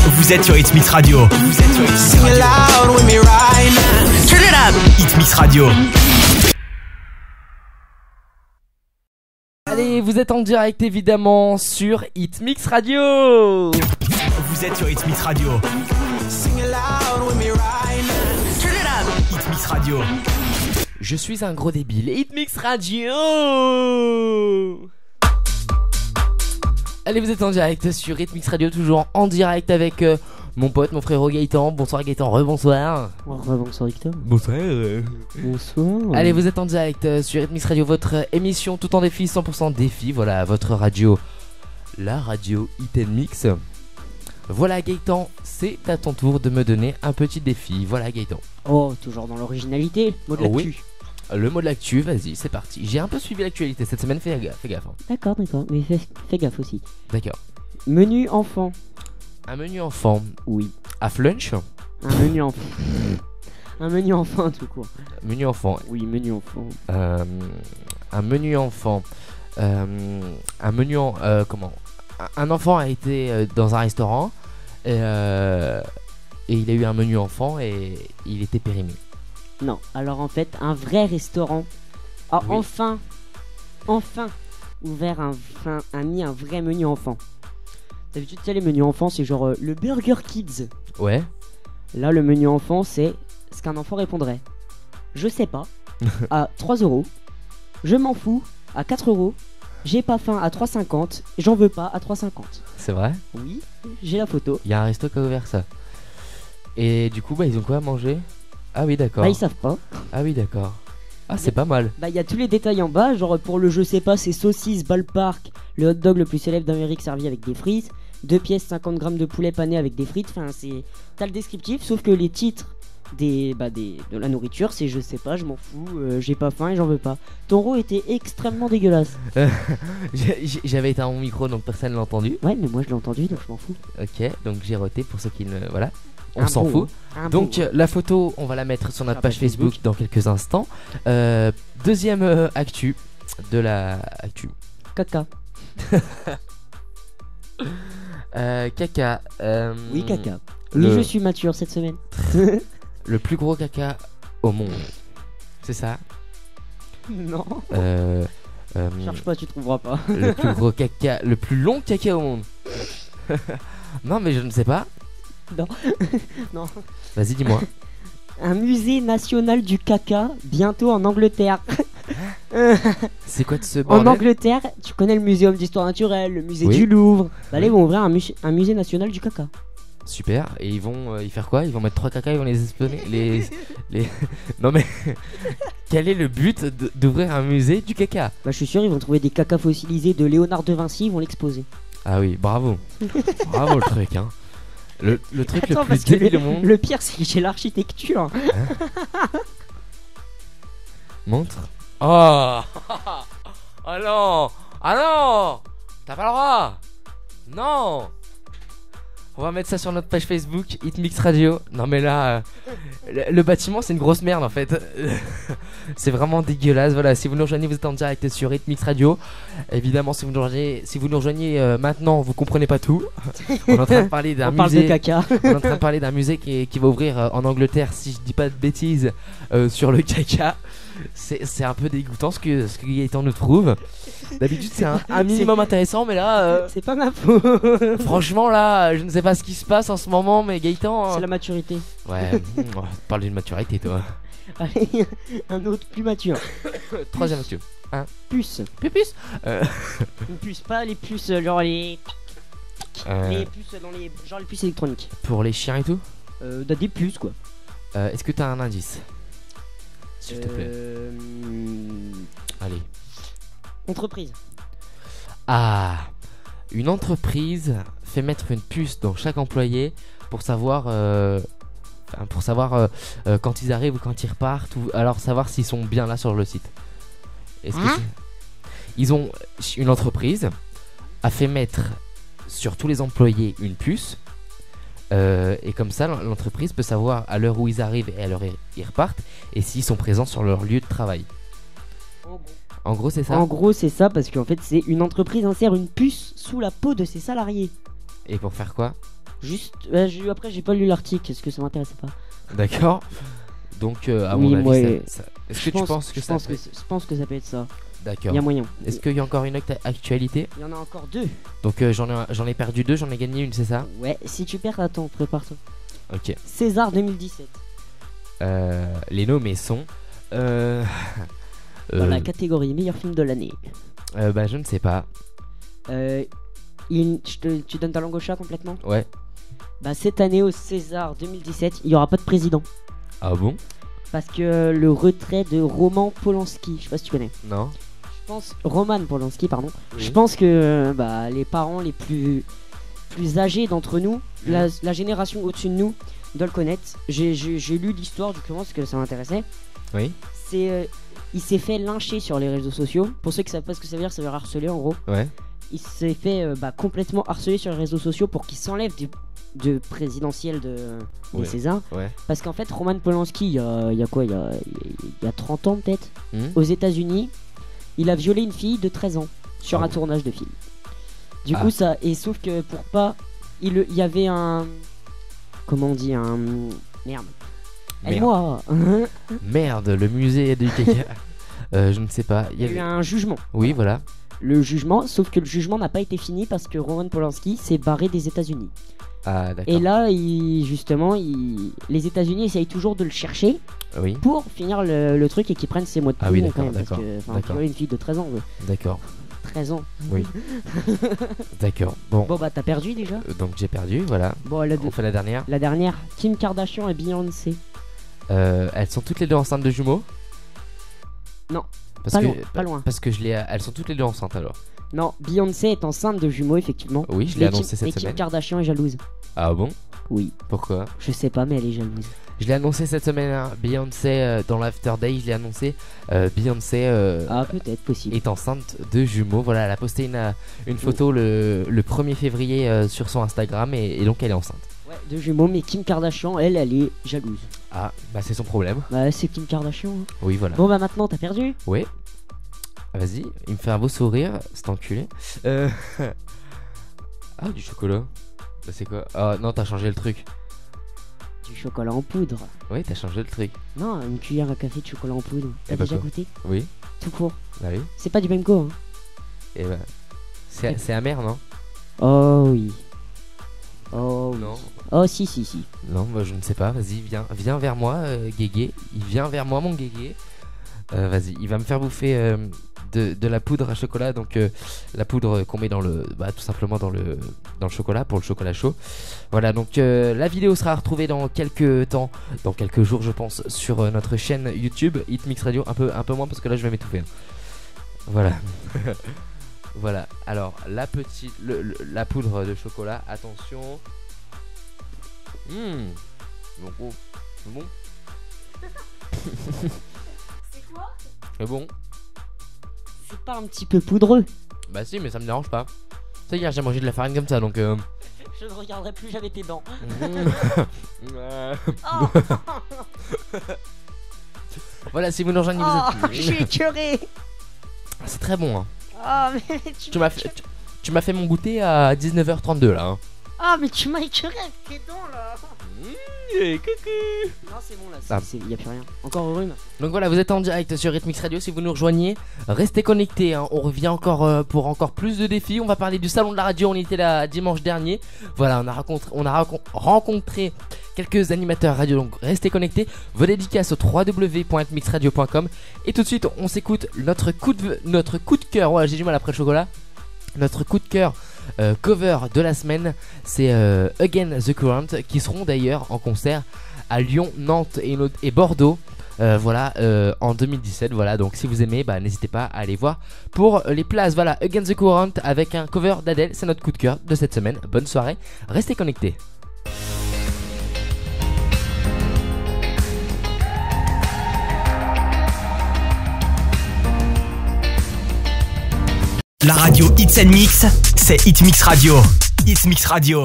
Vous êtes sur Hitmix Radio. Vous êtes sur Hitmix Radio. Turn it up. Hitmix Radio. Allez, vous êtes en direct évidemment sur Hitmix Radio. Vous êtes sur Hitmix Radio. Turn it up. Hitmix Radio. Je suis un gros débile. Hitmix Radio. Allez, vous êtes en direct sur Hitmix Radio, toujours en direct avec mon pote, mon frérot Gaëtan. Bonsoir Gaëtan, rebonsoir. Bonsoir Victor. Bonsoir. Bonsoir. Allez, vous êtes en direct sur Hitmix Radio, votre émission tout en défi, 100% défi. Voilà, votre radio, la radio Hitmix. Voilà Gaëtan, c'est à ton tour de me donner un petit défi. Voilà Gaëtan. Oh, toujours dans l'originalité, mot de l'actu. Oui. Le mot de l'actu, vas-y, c'est parti. J'ai un peu suivi l'actualité cette semaine, fais gaffe. Hein. D'accord, mais fais gaffe aussi. D'accord. Menu enfant. Un menu enfant. Oui. Half lunch. Un menu enfant. Un menu enfant tout court. Menu enfant. Oui, menu enfant. Un menu enfant. Un menu en... comment un enfant a été dans un restaurant et il a eu un menu enfant et il était périmé. Non, alors en fait, un vrai restaurant a Oui. enfin ouvert mis un vrai menu enfant. D'habitude, tu sais, les menus enfants, c'est genre le Burger Kids. Ouais. Là, le menu enfant, c'est ce qu'un enfant répondrait. Je sais pas, à 3 €. Je m'en fous, à 4 €. J'ai pas faim, à 3,50. J'en veux pas, à 3,50. C'est vrai. Oui, j'ai la photo. Il y a un resto qui a ouvert ça. Et du coup, bah ils ont quoi à manger? Ah oui, d'accord. Bah, ils savent pas. Ah oui, d'accord. Ah, c'est pas mal. Bah, il y a tous les détails en bas. Genre, pour le je sais pas, c'est saucisse, ballpark, le hot dog le plus célèbre d'Amérique servi avec des frites. 2 pièces, 50 grammes de poulet pané avec des frites. Enfin, c'est. T'as le descriptif, sauf que les titres de la nourriture, c'est je sais pas, je m'en fous, j'ai pas faim et j'en veux pas. Ton rot était extrêmement dégueulasse. J'avais éteint mon micro donc personne l'a entendu. Ouais, mais moi je l'ai entendu donc je m'en fous. Ok, donc j'ai roté pour ceux qui ne. Voilà. On Un s'en bon, fout. un Donc bon. la photo, on va la mettre sur notre la page page Facebook Facebook. dans quelques instants. Deuxième actu de la actu. Caca. Caca. Oui, caca. Oui, le- je suis mature cette semaine. Le plus gros caca au monde. C'est ça. Non. Cherche pas, tu trouveras pas. Le plus gros caca, le plus long caca au monde. Non mais je ne sais pas. Non. Vas-y dis-moi. Un musée national du caca bientôt en Angleterre. C'est quoi de ce En bordel? Angleterre, tu connais le muséum d'histoire naturelle, le musée Oui. du Louvre. Bah là, ils vont ouvrir un musée national du caca. Super. Et ils vont y faire quoi? Ils vont mettre 3 caca, ils vont les espionner. Les... Non mais quel est le but d'ouvrir un musée du caca? Bah, je suis sûr, ils vont trouver des cacas fossilisés de Léonard de Vinci, ils vont l'exposer. Ah oui, bravo. Bravo le truc hein. Le truc Attends, le plus parce que débile au monde. le pire, c'est que j'ai l'architecture. Montre. Oh. Oh non. Ah non. T'as pas le droit. Non. On va mettre ça sur notre page Facebook Hitmix Radio. Non mais là le bâtiment c'est une grosse merde en fait. C'est vraiment dégueulasse. Voilà, si vous nous rejoignez, vous êtes en direct sur Hitmix Radio. Évidemment, si vous nous rejoignez maintenant, vous comprenez pas tout. On est en train de parler d'un On parle de musée. caca. On est en train de parler d'un musée qui va ouvrir en Angleterre, si je dis pas de bêtises, sur le caca. C'est un peu dégoûtant ce que Gaëtan nous trouve. D'habitude c'est un minimum intéressant, mais là C'est pas ma faute. franchement là je ne sais pas ce qui se passe en ce moment, mais Gaëtan C'est la maturité. ouais, parle d'une maturité toi. Allez, un autre plus mature. Troisième monsieur. Puce. Pupus. Une puce, pas les puces, genre les puces dans les. Genre les puces électroniques. Pour les chiens et tout. Des puces quoi. Est-ce que t'as un indice, s'il te plaît? Allez. Entreprise. Ah, une entreprise fait mettre une puce dans chaque employé pour savoir quand ils arrivent ou quand ils repartent, ou alors savoir s'ils sont bien là sur le site. Est-ce que une entreprise a fait mettre sur tous les employés une puce, et comme ça l'entreprise peut savoir à l'heure où ils arrivent et à l'heure où ils repartent, et s'ils sont présents sur leur lieu de travail. En gros c'est ça. En gros c'est ça parce qu'en fait c'est une entreprise insère une puce sous la peau de ses salariés. Et pour faire quoi? Juste, après j'ai pas lu l'article, est-ce que ça m'intéressait pas? D'accord. Donc à Oui, mon avis, moi, est-ce que tu penses que je ça pense peut- je pense que ça peut être ça. D'accord. Il y a moyen. Est-ce qu'il y a encore une actualité? Il y en a encore 2. Donc j'en ai perdu 2, j'en ai gagné une, c'est ça? Ouais, si tu perds, attends, prépare-toi. Ok. César 2017. Les nommés sont. Dans la catégorie meilleur film de l'année. Bah je ne sais pas. Tu donnes ta langue au chat complètement? Ouais. Bah cette année au César 2017, il n'y aura pas de président. Ah bon? Parce que le retrait de Roman Polanski, je sais pas si tu connais. Non. Je pense Roman Polanski, pardon. Oui. Je pense que les parents les plus âgés d'entre nous, la génération au-dessus de nous, doit le connaître. J'ai lu l'histoire du comment parce que ça m'intéressait. Oui. Il s'est fait lyncher sur les réseaux sociaux. Pour ceux qui savent pas ce que ça veut dire harceler en gros. Ouais. Il s'est fait complètement harceler sur les réseaux sociaux pour qu'il s'enlève du présidentiel des Ouais. Césars. Ouais. Parce qu'en fait, Roman Polanski, il y a 30 ans peut-être, aux États-Unis, il a violé une fille de 13 ans sur un tournage de film. Du coup, ça. Et sauf que pour pas. Il y avait un. Comment on dit? Merde. Aide-moi. Merde, le musée du caca. Je ne sais pas. Il y a eu un jugement. Oui, voilà. Le jugement, sauf que le jugement n'a pas été fini parce que Roman Polanski s'est barré des États-Unis. Ah, d'accord. Et là, les États-Unis essayent toujours de le chercher Oui. pour finir le truc et qu'ils prennent ses mots de Ah oui, prison d'accord, quand même. d'accord, Parce que, d'accord. une fille de 13 ans. D'accord. 13 ans. Oui. D'accord. Bon. Bon, bah, t'as perdu déjà. Donc j'ai perdu, voilà. Bon, On fait la dernière. la dernière, Kim Kardashian et Beyoncé. Elles sont toutes les deux enceintes de jumeaux? Non. Parce Pas que, loin, pas loin. Parce que elles sont toutes les deux enceintes alors. Non, Beyoncé est enceinte de jumeaux, effectivement. Oui, je l'ai Mais annoncé cette Et Kim semaine. Kardashian est jalouse. Ah bon? Oui. Pourquoi? Je sais pas, mais elle est jalouse. Je l'ai annoncé cette semaine, hein. Beyoncé dans l'After Day, je l'ai annoncé. Beyoncé Ah, peut-être, possible. est enceinte de jumeaux. Voilà, elle a posté une photo le 1er février sur son Instagram et donc elle est enceinte. Ouais, de jumeaux, mais Kim Kardashian, elle est jalouse. Ah, bah c'est son problème. Bah, c'est Kim Kardashian. Hein. Oui, voilà. Bon, bah, maintenant, t'as perdu. Oui. Vas-y, il me fait un beau sourire, cet enculé. Ah, du chocolat. Bah, c'est quoi? Ah, non, t'as changé le truc. Du chocolat en poudre. Oui, t'as changé le truc. Non, une cuillère à café de chocolat en poudre. T'as bah déjà quoi. goûté? Oui, Tout court. bah oui. C'est pas du même goût, hein. Et bah. C'est amer, non? Oh oui. Oh oui. Non. Oh si. Non, bah je ne sais pas. Vas-y, viens vers moi, Guégué. Il vient vers moi, mon Guégué. Vas-y, il va me faire bouffer de la poudre à chocolat. Donc la poudre qu'on met tout simplement dans le chocolat pour le chocolat chaud. Voilà, donc la vidéo sera retrouvée dans quelques temps, dans quelques jours je pense, sur notre chaîne YouTube Hitmix Radio. Un peu moins parce que là je vais m'étouffer. Voilà. Voilà, alors la poudre de chocolat, attention. Bon. C'est quoi? C'est bon. C'est pas un petit peu poudreux? Bah si, mais ça me dérange pas. Ça hier j'ai mangé de la farine comme ça donc Je ne regarderai plus jamais tes dents. Voilà, si vous nous rejoignez, Oh, je suis écœuré. c'est très bon hein. Oh, mais Tu m'as fait mon goûter à 19h32 là hein. Ah, mais tu m'as écœuré avec tes dents là. Coucou. Non, c'est bon là, Ah. y a plus rien. Encore au rhume. Donc voilà, vous êtes en direct sur Hitmix Radio. Si vous nous rejoignez, restez connectés hein. On revient encore pour encore plus de défis. On va parler du salon de la radio. On était là dimanche dernier. Voilà, on a rencontré quelques animateurs radio. Donc restez connectés. Vos dédicaces au www.hitmixradio.com. Et tout de suite, on s'écoute notre coup de cœur. Ouais, j'ai du mal après le chocolat. Notre coup de cœur cover de la semaine, c'est Again the Current, qui seront d'ailleurs en concert à Lyon, Nantes et Bordeaux. Voilà, en 2017. Voilà, donc si vous aimez, n'hésitez pas à aller voir pour les places. Voilà, Again the Current avec un cover d'Adèle. C'est notre coup de cœur de cette semaine. Bonne soirée, restez connectés. La radio Hits and Mix, c'est Hitmix Radio. Hitmix Radio.